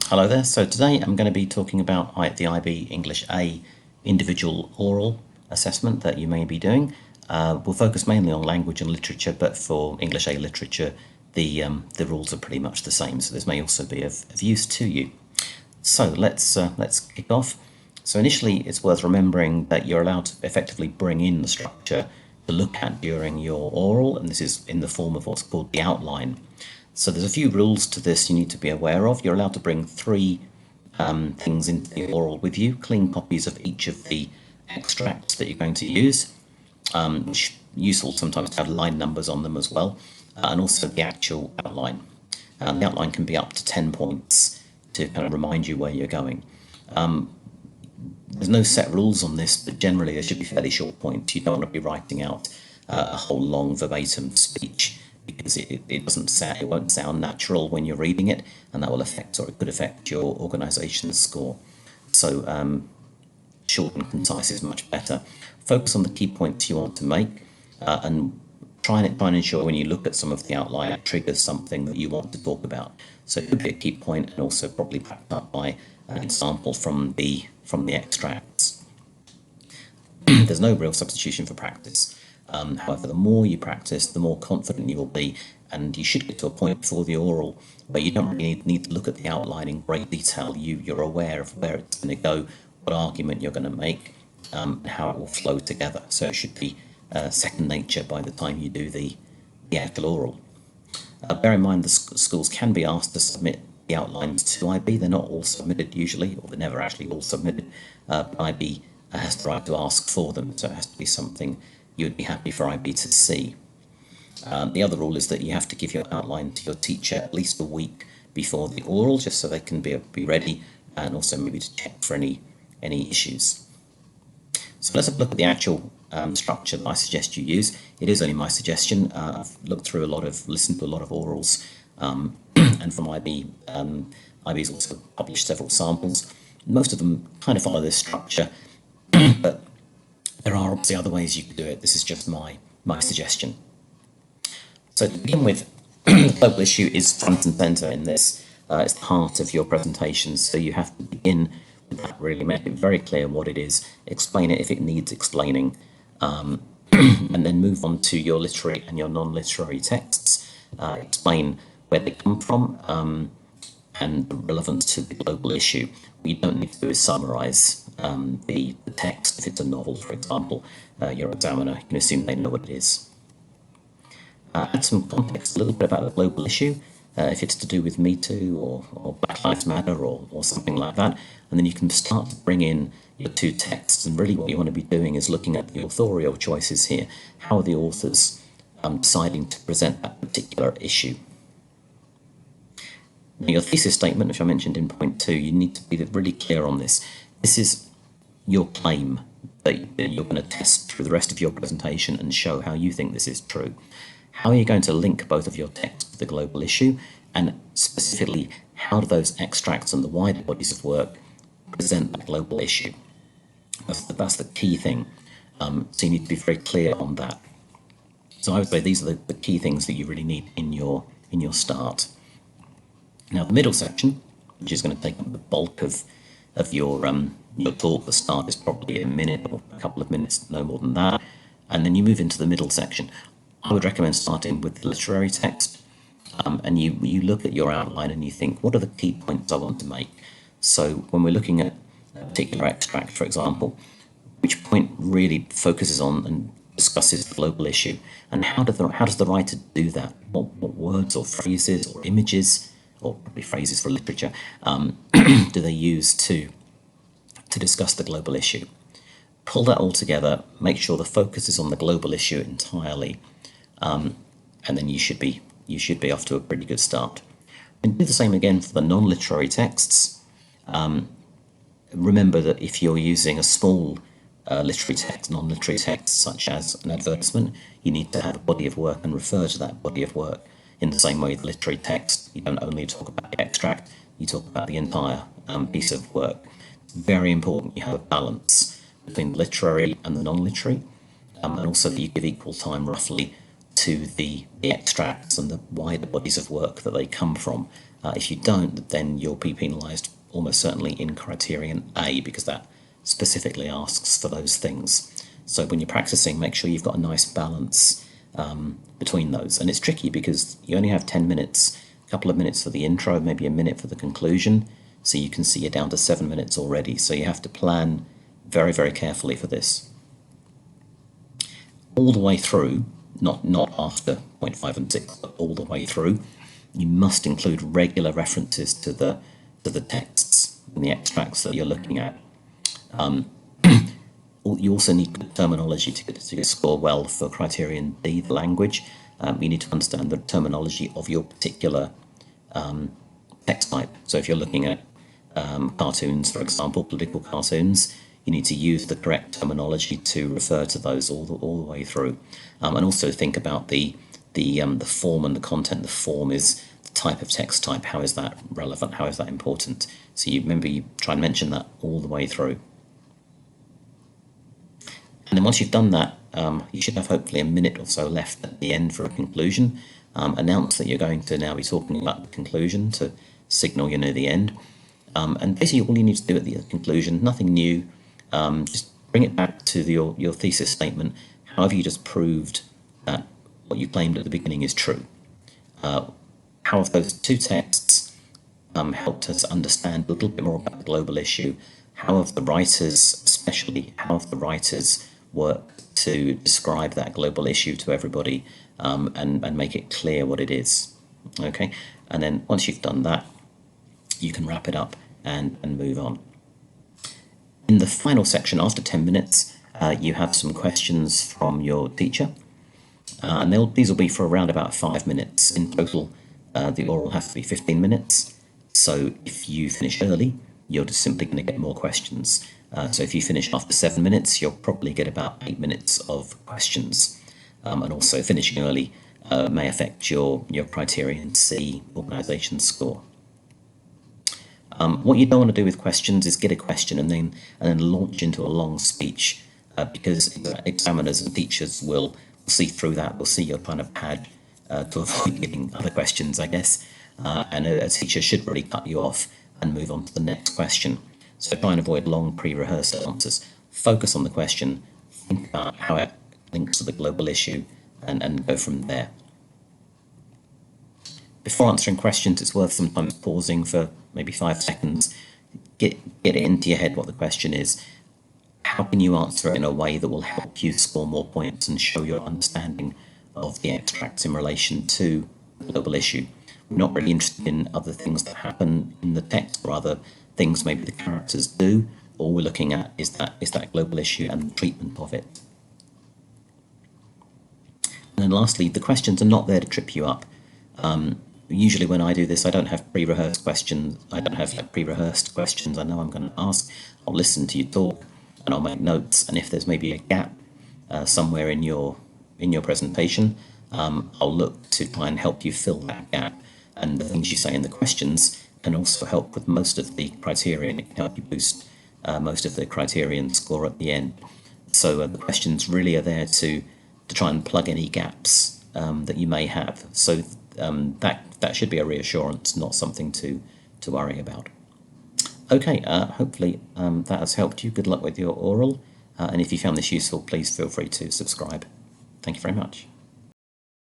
Hello there. So today I'm going to be talking about the IB English A individual oral assessment that you may be doing. We'll focus mainly on language and literature, but for English A literature, the rules are pretty much the same. So this may also be of use to you. So let's kick off. So initially, it's worth remembering that you're allowed to effectively bring in the structure to look at during your oral, and this is in the form of what's called the outline. So there's a few rules to this you need to be aware of. You're allowed to bring three things into the oral with you, clean copies of each of the extracts that you're going to use, which is useful sometimes to have line numbers on them as well, and also the actual outline. The outline can be up to 10 points to kind of remind you where you're going. There's no set rules on this, but generally they should be fairly short points. You don't want to be writing out a whole long verbatim speech because it won't sound natural when you're reading it, and that will affect, or it could affect, your organisation's score. So short and concise is much better. Focus on the key points you want to make, and try and ensure when you look at some of the outline, it triggers something that you want to talk about. So it could be a key point, and also probably backed up by an example from the extracts. There's no real substitution for practice. However, the more you practice, the more confident you will be, and you should get to a point before the oral where you don't really need to look at the outline in great detail. You're aware of where it's going to go, what argument you're going to make, and how it will flow together. So it should be second nature by the time you do the actual oral. Bear in mind the schools can be asked to submit the outlines to IB. They're not all submitted usually, or they're never actually all submitted. But IB has the right to ask for them, so it has to be something you would be happy for IB to see. The other rule is that you have to give your outline to your teacher at least a week before the oral, just so they can be ready, and also maybe to check for any issues. So let's have a look at the actual structure that I suggest you use. It is only my suggestion. I've listened to a lot of orals, and from IB, IB's also published several samples. Most of them kind of follow this structure, but there are obviously other ways you could do it. This is just my suggestion. So to begin with, the global issue is front and centre in this. It's the heart of your presentation, so you have to begin with that, really make it very clear what it is, explain it if it needs explaining, and then move on to your literary and your non-literary texts, explain where they come from, and the relevance to the global issue. What you don't need to do is summarise the text. If it's a novel, for example, your examiner can assume they know what it is. Add some context, a little bit about the global issue, if it's to do with Me Too or Black Lives Matter or something like that, and then you can start to bring in your two texts. And really what you want to be doing is looking at the authorial choices here. How are the authors deciding to present that particular issue? Now, your thesis statement, which I mentioned in point 2, you need to be really clear on this. This is your claim that you're going to test through the rest of your presentation and show how you think this is true. How are you going to link both of your texts to the global issue, and specifically, how do those extracts and the wider bodies of work present the global issue? That's the key thing. So you need to be very clear on that. So I would say these are the key things that you really need in your start. Now the middle section, which is going to take up the bulk of your talk, the start is probably a minute or a couple of minutes, no more than that, and then you move into the middle section. I would recommend starting with the literary text, and you look at your outline and you think, what are the key points I want to make? So when we're looking at a particular extract, for example, which point really focuses on and discusses the global issue, and how does the writer do that? What words or phrases or images, or probably phrases for literature, do they use to discuss the global issue? Pull that all together, make sure the focus is on the global issue entirely, and then you should be off to a pretty good start. And do the same again for the non-literary texts. Remember that if you're using a small literary text, non-literary text, such as an advertisement, you need to have a body of work and refer to that body of work. In the same way, the literary text, you don't only talk about the extract, you talk about the entire piece of work. It's very important you have a balance between the literary and the non-literary, and also that you give equal time roughly to the extracts and the wider bodies of work that they come from, If you don't, then you'll be penalised almost certainly in criterion A, because that specifically asks for those things. So when you're practicing, make sure you've got a nice balance between those. And it's tricky because you only have 10 minutes, a couple of minutes for the intro, maybe a minute for the conclusion. So you can see you're down to 7 minutes already. So you have to plan very, very carefully for this. All the way through, not after point 5 and 6, but all the way through, you must include regular references to the texts and the extracts that you're looking at. You also need good terminology to score well for criterion D, the language. You need to understand the terminology of your particular text type. So if you're looking at cartoons, for example, political cartoons, you need to use the correct terminology to refer to those all the way through. And also think about the form and the content. The form is the type of text type. How is that relevant? How is that important? So you try and mention that all the way through. And then once you've done that, you should have hopefully a minute or so left at the end for a conclusion. Announce that you're going to now be talking about the conclusion to signal you're near the end. And basically all you need to do at the conclusion, nothing new, just bring it back to your thesis statement. However you just proved that what you claimed at the beginning is true. How have those two texts helped us understand a little bit more about the global issue? How have the writers, worked to describe that global issue to everybody and make it clear what it is? Okay, and then once you've done that, you can wrap it up and move on. In the final section, after 10 minutes, you have some questions from your teacher, and these will be for around about 5 minutes. In total, the oral has to be 15 minutes, so if you finish early, you're just simply going to get more questions. So if you finish after 7 minutes, you'll probably get about 8 minutes of questions. And also finishing early may affect your criterion C organisation score. What you don't want to do with questions is get a question and then launch into a long speech, because examiners and teachers will see through that. Will see your kind of pad to avoid getting other questions, I guess. And a teacher should really cut you off and move on to the next question. So try and avoid long pre-rehearsed answers. Focus on the question, think about how it links to the global issue, and go from there. Before answering questions, it's worth sometimes pausing for maybe 5 seconds. Get it into your head what the question is. How can you answer it in a way that will help you score more points and show your understanding of the extracts in relation to the global issue? We're not really interested in other things that happen in the text, or other things maybe the characters do. All we're looking at is that global issue and the treatment of it. And then lastly, the questions are not there to trip you up. Usually when I do this, I don't have pre-rehearsed questions. I know I'm going to ask. I'll listen to you talk and I'll make notes. And if there's maybe a gap somewhere in your presentation, I'll look to try and help you fill that gap. And the things you say in the questions can also help with most of the criterion. It can help you boost most of the criterion score at the end. So the questions really are there to try and plug any gaps that you may have. So that should be a reassurance, not something to worry about. Okay, hopefully that has helped you. Good luck with your oral. And if you found this useful, please feel free to subscribe. Thank you very much.